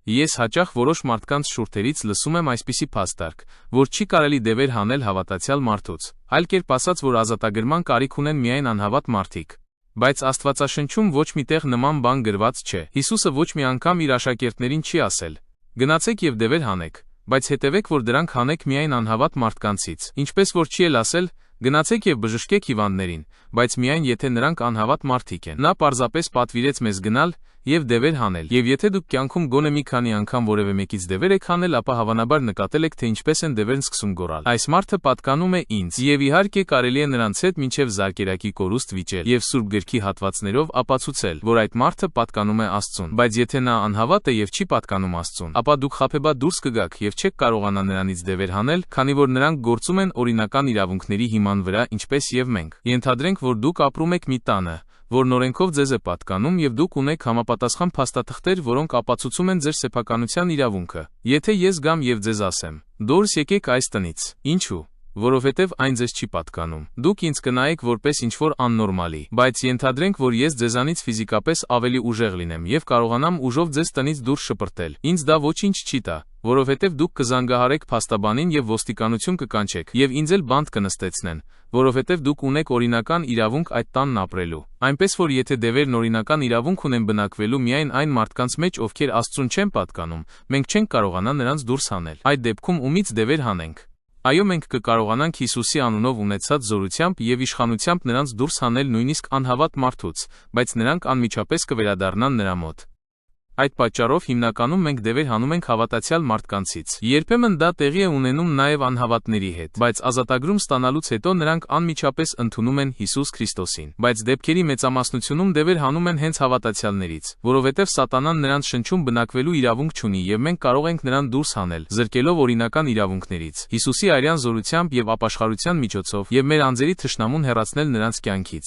Ես հաճախ որոշ մարդկանց շուրթերից լսում եմ այսպիսի փաստարկ, որ չի կարելի դևեր հանել հավատացյալ մարդուց, այլ կերպ ասած, որ ազատագրման կարիք ունեն միայն անհավատ մարդիկ։ Բայց Աստվածաշնչում ոչ մի տեղ նման բան գրված չէ։ Հիսուսը ոչ մի անգամ իր աշակերտներին չի ասել. «Գնացեք եւ դևեր հանեք», բայց հետևեք, որ դրանք հանեք միայն անհավատ մարդկանցից։ Ինչպես որ չի էլ ասել. «Գնացեք եւ բժշկեք հիվանդներին», բայց միայն եթե նրանք անհավատ մարդիկ են։ Նա պարզապես պատվիրեց մեզ գնալ եւ դևեր հանել։ Եվ եթե դուք կյանքում գոնե մի քանի անգամ որևէ մեկից դևեր եք հանել, ապա հավանաբար նկատել եք, թե ինչպես են դևերն սկսում գոռալ։ Այս մարդը պատկանում է ինձ, եւ իհարկե կարելի է նրանց հետ մինչև զարկերակի կորուստ վիճել եւ Սուրբ Գրքի հատվածներով ապացուցել, որ այդ մարդը պատկանում է Աստծուն։ Բայց եթե նա անհավատ է եւ չի պատկանում Աստծուն, ապա դուք խաբեբա դուրս կգաք եւ չեք կարողանա նրանից դևեր հանել, քանի որ նրանք գործում են օրինական իրավունքների հիման վրա, ինչպես եւ մենք։ Ենթադրենք, որ դուք ապրում եք մի տանը, որն օրենքով ձեզ է պատկանում, եւ դուք ունեք համապատասխան փաստաթղթեր, որոնք ապացուցում են ձեր սեփականության իրավունքը։ Եթե ես գամ եւ ձեզ ասեմ. «Դուրս եկեք այս տնից», ինչու՞։ Որովհետև այն ձեզ չի պատկանում։ Դուք ինձ կնայեք որպես ինչ-որ աննորմալի, բայց ենթադրենք, որ ես ձեզանից ֆիզիկապես ավելի ուժեղ լինեմ եւ կարողանամ ուժով ձեզ տնից դուրս շպրտել։ Ինձ դա ոչինչ չի տա, որովհետև դուք կզանգահարեք փաստաբանին եւ ոստիկանություն կկանչեք եւ ինձ էլ բանտ կնստեցնեն, որովհետև դուք ունեք օրինական իրավունք այդ տանն ապրելու։ Այնպես որ եթե դևերն օրինական իրավունք ունեն բնակվելու միայն այն մարդկանց մեջ, ովքեր Աստծուն չեն պատկանում, մենք չենք կարողանա նրանց դուրս հանել։ Այդ դեպքում ումից դևեր հանենք։ Այո, մենք կկարողանանք Հիսուսի անունով ունեցած զորությամբ եւ իշխանությամբ նրանց դուրս հանել նույնիսկ անհավատ մարդուց, բայց նրանք անմիջապես կվերադառնան նրա մոտ։ Այդ պատճառով հիմնականում մենք դևեր հանում ենք հավատացյալ մարդկանցից։ Երբեմն դա տեղի է ունենում նաև անհավատների հետ, բայց ազատագրում ստանալուց հետո նրանք անմիջապես ընդունում են Հիսուս Քրիստոսին։ Բայց դեպքերի մեծամասնությունում դևեր հանում են հենց հավատացյալներից, որովհետև Սատանան նրանց շնչում բնակվելու իրավունք չունի եւ մենք կարող ենք նրան դուրս հանել, զրկելով օրինական իրավունքներից, Հիսուսի արյան զորությամբ եւ ապաշխարության միջոցով եւ մեր անձերի թշնամուն հեռացնել նրանց կյանքից։